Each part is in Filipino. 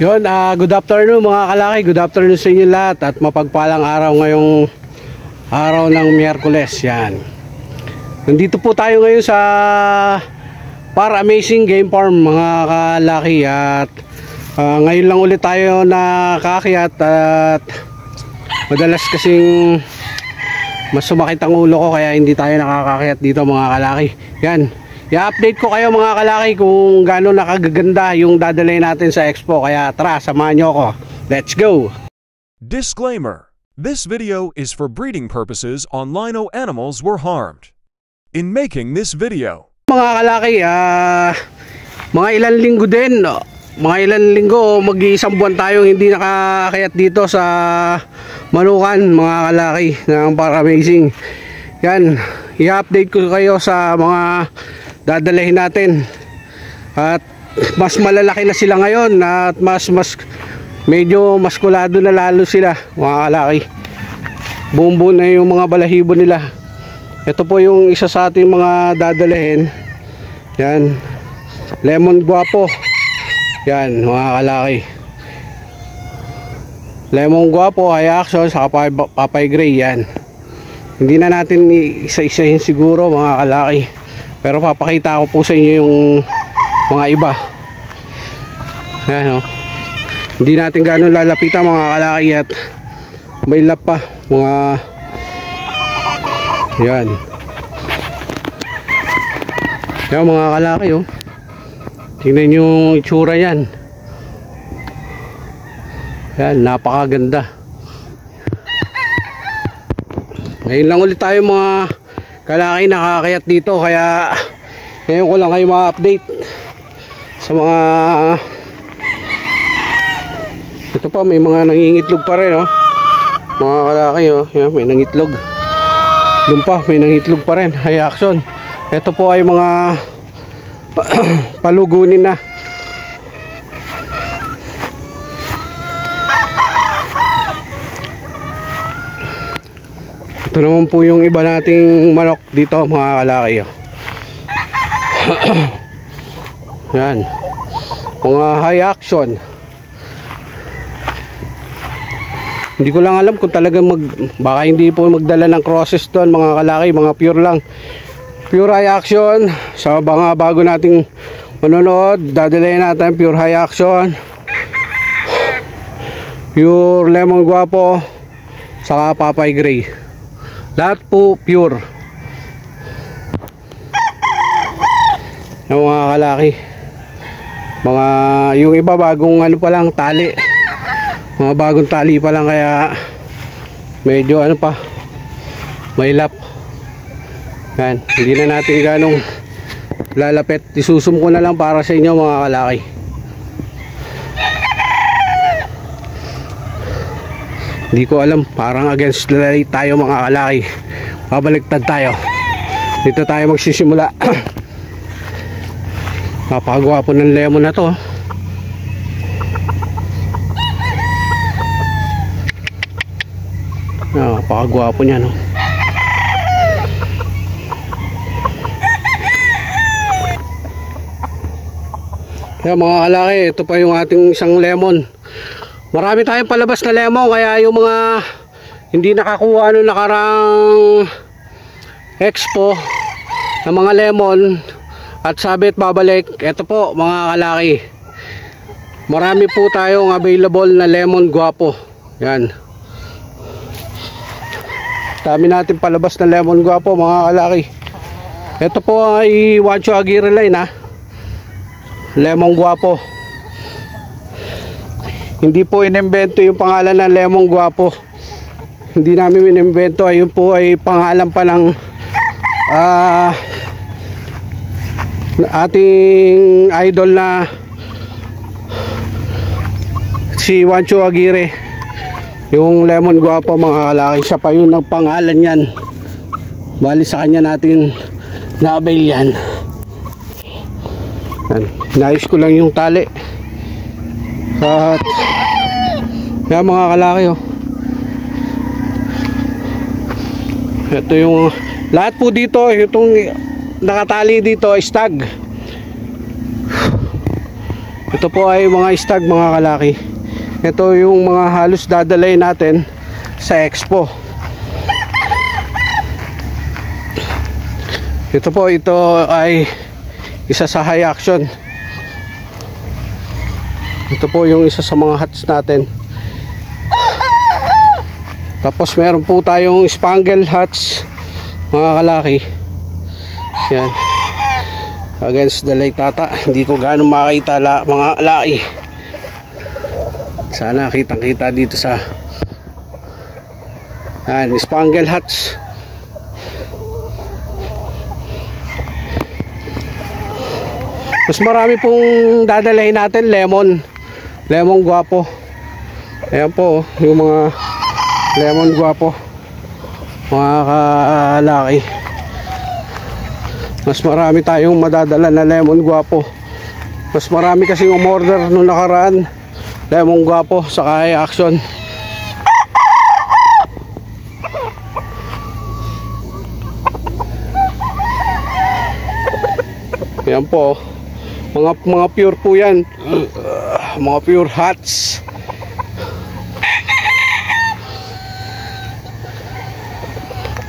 Yun, good afternoon mga kalaki. Good afternoon sa inyo lahat. At mapagpalang araw ngayong araw ng Miyerkules. Yan. Nandito po tayo ngayon sa Par Amazing Game Farm mga kalaki. At ngayon lang ulit tayo nakaakyat. At madalas kasing mas sumakit ang ulo ko, kaya hindi tayo nakakakyat dito mga kalaki. Yan. I-update ko kayo mga kalaki kung gaano nakagaganda yung dadalhin natin sa expo. Kaya tara, samahan nyo ako. Let's go! Disclaimer: this video is for breeding purposes on lino animals were harmed. In making this video, mga kalaki, mga ilang linggo din, mga ilang linggo, mag-iisang buwan tayong hindi nakakayat dito sa Manukan mga kalaki ng Par Amazing. Yan, i-update ko kayo sa mga dadalhin natin. At mas malalaki na sila ngayon at mas medyo maskulado na lalo sila mga kalaki. Buo na yung mga balahibo nila. Ito po yung isa sa ating mga dadalhin. Yan, Lemon Guapo. Yan mga kalaki, Lemon Guapo, High Action, saka Papay Gray. Yan, hindi na natin isa-isahin siguro mga kalaki, pero papakita ko po sa inyo yung mga iba. Yan, hindi natin gano'ng lalapitan mga kalaki at may lap pa mga yan. Yan mga kalaki, tingnan nyo yung itsura yan. Yan, napakaganda. Ngayon lang ulit tayo mga kalaki nakakayat dito, kaya ngayon ko lang kayo ma-update sa mga ito pa, may mga nangingitlog pa rin mga kalaki. Yan, may nangitlog doon pa, may nangitlog pa rin. High Action. Ito po ay mga palugunin na. Ito naman po yung iba nating manok dito mga kalaki. Yan, mga High Action. Hindi ko lang alam kung talagang baka hindi po magdala ng crosses doon mga kalaki, mga pure lang, pure High Action. Sa mga bago nating manonood, dadalhin natin pure High Action, pure Lemon Guapo, saka Papay Gray. Lahat po pure. Yung mga kalaki, mga yung iba bagong ano pa lang, tali, mga bagong tali pa lang, kaya medyo ano pa, may lap. Yan, hindi na natin ganong lalapit. Isusum ko na lang para sa inyo mga kalaki. Hindi ko alam, parang against the light tayo mga kalaki. Babaliktad tayo. Dito tayo magsisimula. Napakagwapo ng lemon na to. Napakagwapo niya, no? Kaya mga kalaki, ito pa yung ating isang lemon. Marami tayong palabas na lemon, kaya yung mga hindi nakakuha nung nakarang expo ng mga lemon at sabit babalik, ito po mga kalaki, marami po tayong available na Lemon Guapo. Yan, dami natin palabas na Lemon Guapo mga kalaki. Ito po ay Wancho Aguirre line, Lemon Guapo. Hindi po inimbento yung pangalan ng Lemon Guapo. Hindi namin inimbento. Ayun po ay pangalan pa ng ating idol na si Wancho Aguirre. Yung Lemon Guapo mga kalaki, siya pa yung nagpangalan yan. Bali sa kanya natin na-avail yan. Nais ko lang yung tali. At yan mga kalaki, ito yung lahat po dito, itong nakatali dito, stag. Ito Ito po ay mga stag mga kalaki. Ito yung mga halos dadalay natin sa expo. Ito po, ito ay isa sa high action. Ito po yung isa sa mga hats natin. Tapos meron po tayong spangle hats mga kalaki. Yan, against the light tata. Hindi ko gaano makita mga laki. Sana kitang kita dito sa spangle hats. Mas marami pong dadalhin natin. Lemon guwapo. Ayan po yung mga lemon guwapo mga kalaki. Mas marami tayong madadala na lemon guwapo. Mas marami kasing umorder nung nakaraan lemon guwapo sa high action. Ayan po, mga pure po yan. Mga pure hats.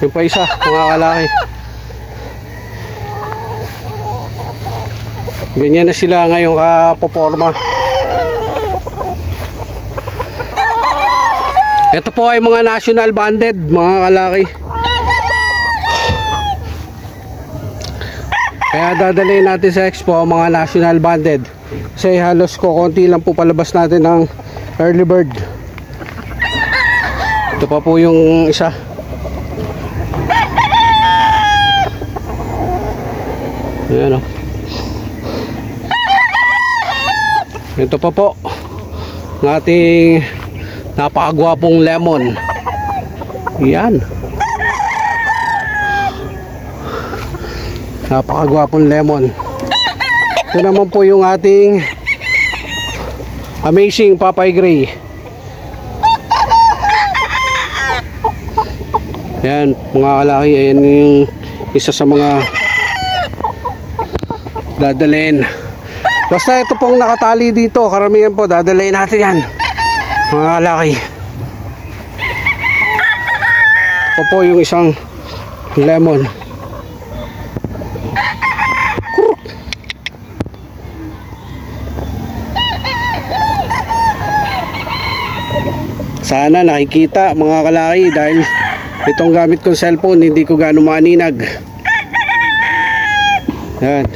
Yung pa isa mga kalaki. Ganyan na sila ngayong kapoporma. Ito po ay mga national banded mga kalaki. Kaya dadalhin natin sa expo mga national banded. Kasi halos konti lang po palabas natin ng early bird. Ito pa po yung isa. Ayan o. Ito pa po ng ating napakagwapong lemon. Yan, napakagwapong lemon. Ito naman po yung ating amazing Papay Gray. Yan mga kalaki. Ayan yung isa sa mga dadalhin. Basta ito pong nakatali dito, karamihan po dadalhin natin yan mga kalaki. Ito po yung isang lemon. Sana nakikita mga kalaki, dahil itong gamit kong cellphone hindi ko gaano maaninag. Yan.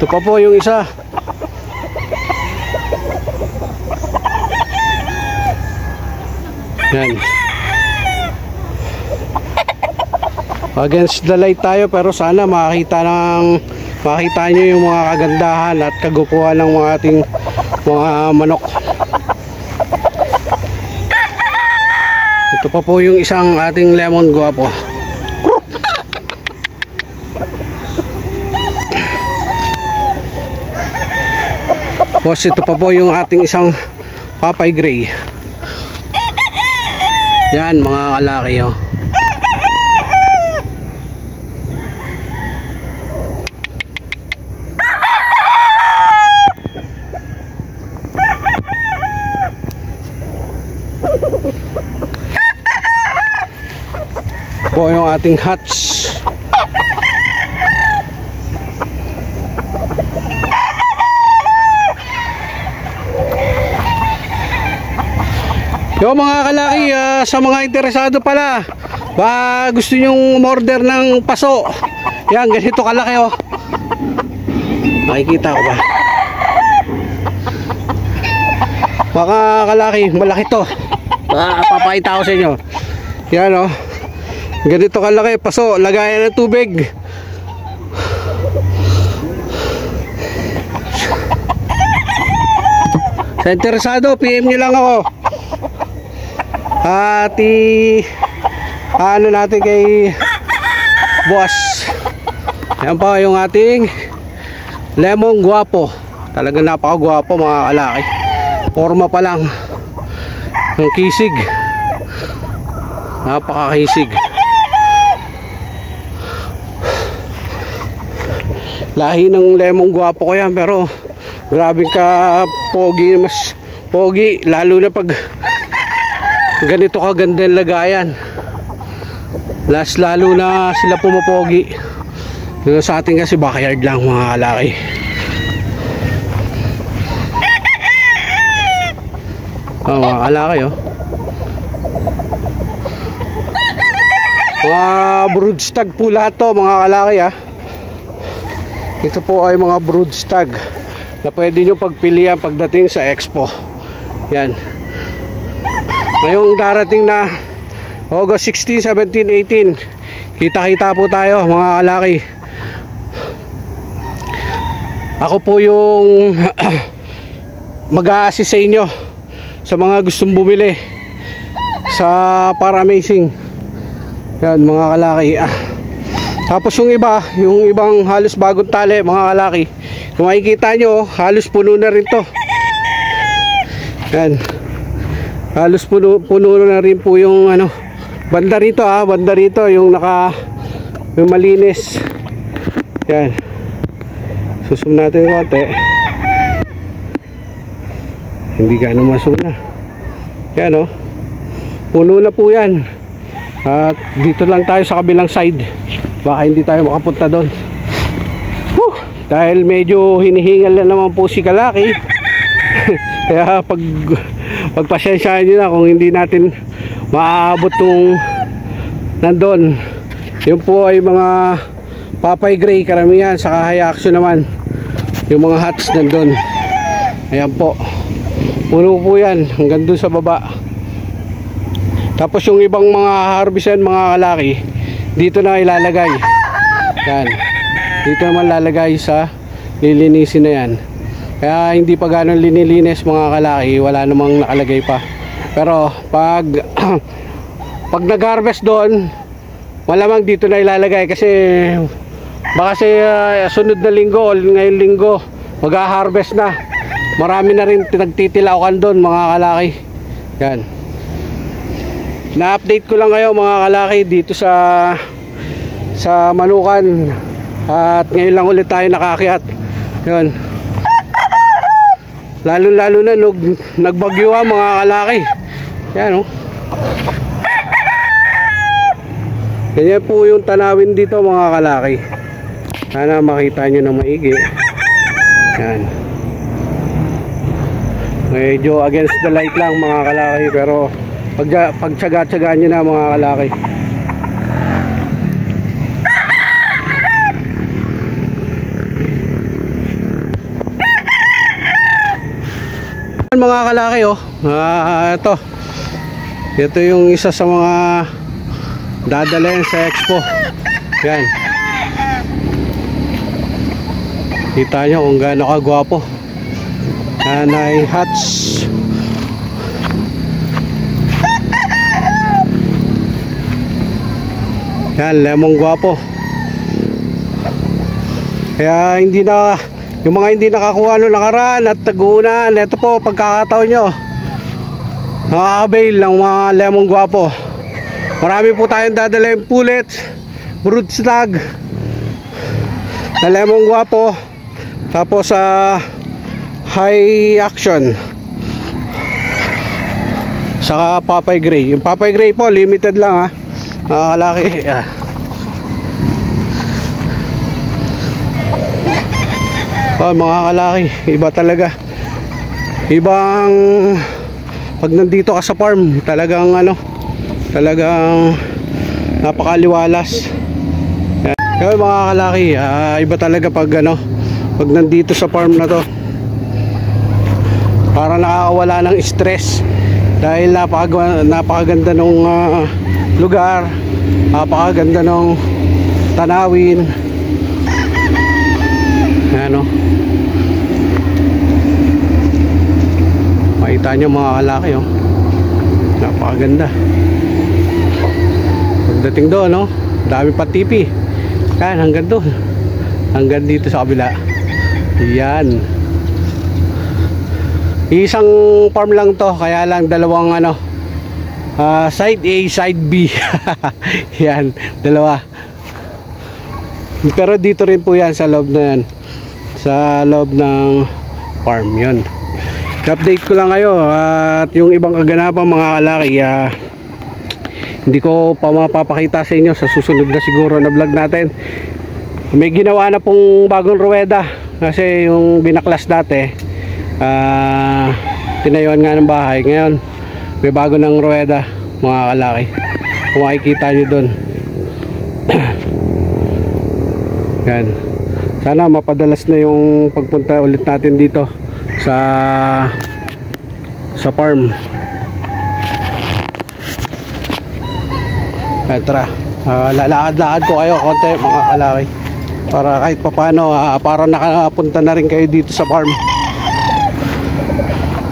Ito pa po yung isa. Yan. Against the light tayo, pero sana makita nyo yung mga kagandahan at kagupuhan ng mga ating mga manok. Ito pa po yung isang ating lemon guwapo. Tapos ito pa po yung ating isang Papay Gray. Yan mga kalaki oh. Po yung ating hats. Yo mga kalaki, sa mga interesado pala, ba gusto nyong order ng paso, yan ganito kalaki oh. Makikita ko ba? Mga kalaki, malaki to. Papakita ko sa inyo. Yan oh. Ganito kalaki, paso, lagayan ng tubig. Sa interesado, PM nyo lang ako. Ano natin kay boss. Yan pa yung ating lemon guwapo. Talagang napakagwapo mga kalaki. Forma pa lang ng kisig. Napakakisig. Lahi ng lemon guwapo ko yan, pero grabe ka pogi, mas pogi lalo na pag ganito kaganda yung lagayan. Lalo na sila pumapogi. Sa atin kasi backyard lang mga kalaki. Mga kalaki mga broodstag po lahat to mga kalaki Ito po ay mga broodstag na pwede nyo pagpilian pagdating sa expo. Yan. Ngayong darating na August 16, 17, 18, kita-kita po tayo mga kalaki. Ako po yung mag-a-assist sa inyo sa mga gustong bumili sa Paramazing. Yan mga kalaki. Tapos yung ibang halos bagong tali mga kalaki, kung makikita nyo halos puno na rin to. Yan, halos puno na rin po yung banda rito banda rito yung yung malinis. Yan, susum natin yung konti, hindi gaano masuna. Yan puno na po yan. At dito lang tayo sa kabilang side, baka hindi tayo makapunta doon. Dahil medyo hinihingal na naman po si kalaki. Kaya pagpasensyahan nyo na kung hindi natin maaabot tong nandun. Yun po ay mga Papay Gray karamihan, saka high action naman yung mga hats nandun. Ayan po, puno po yan hanggang dun sa baba. Tapos yung ibang mga harvestan mga kalaki, dito na ilalagay. Yan, dito naman lalagay sa lilinisin na yan. Kaya hindi pa gano'ng linilinis mga kalaki, wala namang nakalagay pa. Pero pag nag-harvest doon, malamang dito na ilalagay kasi baka sunod na linggo o ngayong linggo mag-harvest na. Marami na rin nagtitilawan doon mga kalaki. Yan, na-update ko lang kayo mga kalaki dito sa Manukan. At ngayon lang ulit tayo nakakyat. Yan, lalo na nagbagyo mga kalaki. Yan ganyan po yung tanawin dito mga kalaki. Sana makita nyo na maigi. Yan, medyo against the light lang mga kalaki, pero pagtsaga-tsagaan nyo na mga kalaki. Mga kalaki ito yung isa sa mga dadalhin sa expo. Yan, kita nyo kung gaano kagwapo. Nanay hats. Yan, lemon guwapo. Kaya hindi na yung mga hindi nakakuha noong nakaraan at tagunan, ito po pagkakataon nyo, nakaka-avail ng mga lemon guwapo. Marami po tayong dadala yung pullets, broodstag na lemon guwapo, tapos high action, saka Papay Gray. Yung Papay Gray po limited lang kalaki. Mga kalaki, iba talaga. Ibang pag nandito ka sa farm, talagang talagang napakaliwalas. Kaya mga kalaki, iba talaga pag pag nandito sa farm na to. Para nakakawala ng stress dahil napakaganda ng lugar, napakaganda ng tanawin. Makita nyo mga kalaki napakaganda. Pagdating doon dami pa tipi. Yan, hanggang doon hanggang dito sa kabila. Yan. Isang farm lang to, kaya lang dalawang ano, side A, side B. Yan, dalawa. Pero dito rin po yan sa loob na yan, sa loob ng farm. Yun, update ko lang kayo. At yung ibang kaganapan mga kalaki, hindi ko pa mapapakita sa inyo sa susunod na siguro na vlog natin. May ginawa na pong bagong ruweda, kasi yung binaklas dati, tinayuan nga ng bahay. Ngayon may bago ng ruweda mga kalaki, kung makikita nyo dun. Yan, sana mapadalas na yung pagpunta ulit natin dito sa farm. Tara, lalakad-lakad ko kayo konti mga kalaki, para kahit papano para nakapunta na rin kayo dito sa farm.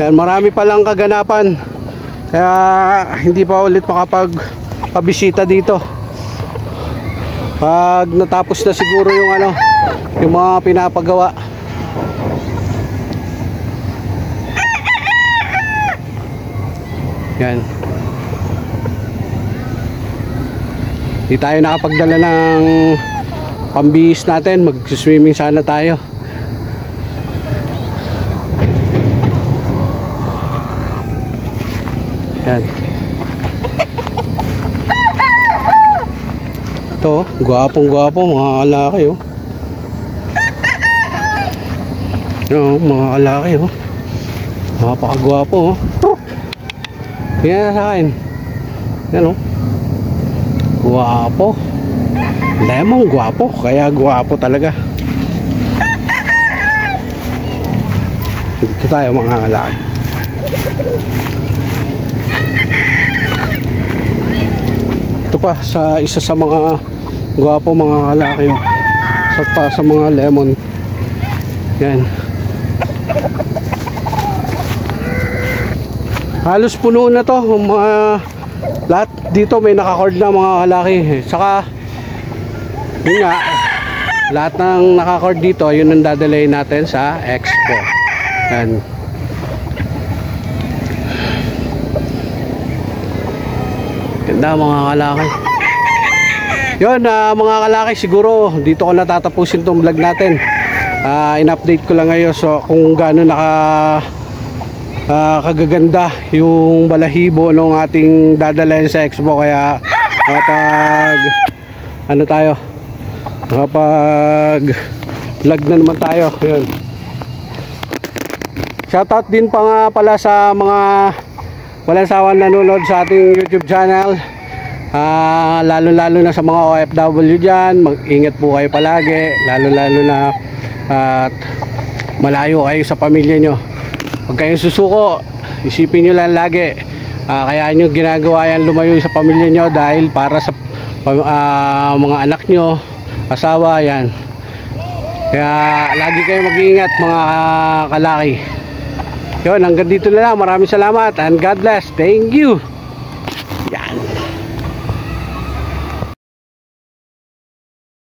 Yan, marami palang kaganapan, kaya hindi pa ulit makapag-bisita dito. Pag natapos na siguro yung ano, yung mga pinapagawa. Yan, di tayo nakapagdala ng pambihis natin. Mag-swimming sana tayo. Yan. Ito, gwapong-gwapo mga kalaki, oh. Yan, mga kalaki, oh. Napakagwapo, oh. Yan sa akin. Yan, oh. Gwapo. Lemon, gwapo. Kaya gwapo talaga. Dito tayo mga kalaki. Ito pa sa isa sa mga gwapo mga kalaki, oh. Sa mga lemon. Yan. Halos puno na to mga lahat dito, may nakacord na mga kalaki. Saka yun nga, lahat ng nakacord dito, yun ang dadalhin natin sa expo. Yan. Ganda mga kalaki. Yun, mga kalaki, siguro dito ko natatapusin tong vlog natin. In-update ko lang ngayon so kung gaano kagaganda yung balahibo ng ating dadalhin sa expo. Kaya kapag ano tayo, kapag vlog na naman tayo. Yun. Shoutout din pa nga pala sa mga walang sawang nanonood sa ating YouTube channel, lalo na sa mga OFW dyan. Mag-ingat po kayo palagi, lalo na at malayo kayo sa pamilya nyo. Pag kayong susuko, isipin nyo lang lagi, kaya nyo ginagawa yan, lumayo sa pamilya nyo dahil para sa mga anak nyo, asawa. Yan, kaya lagi kayo mag-iingat mga kalaki. Yun, hanggang dito na lang. Maraming salamat and God bless. Thank you.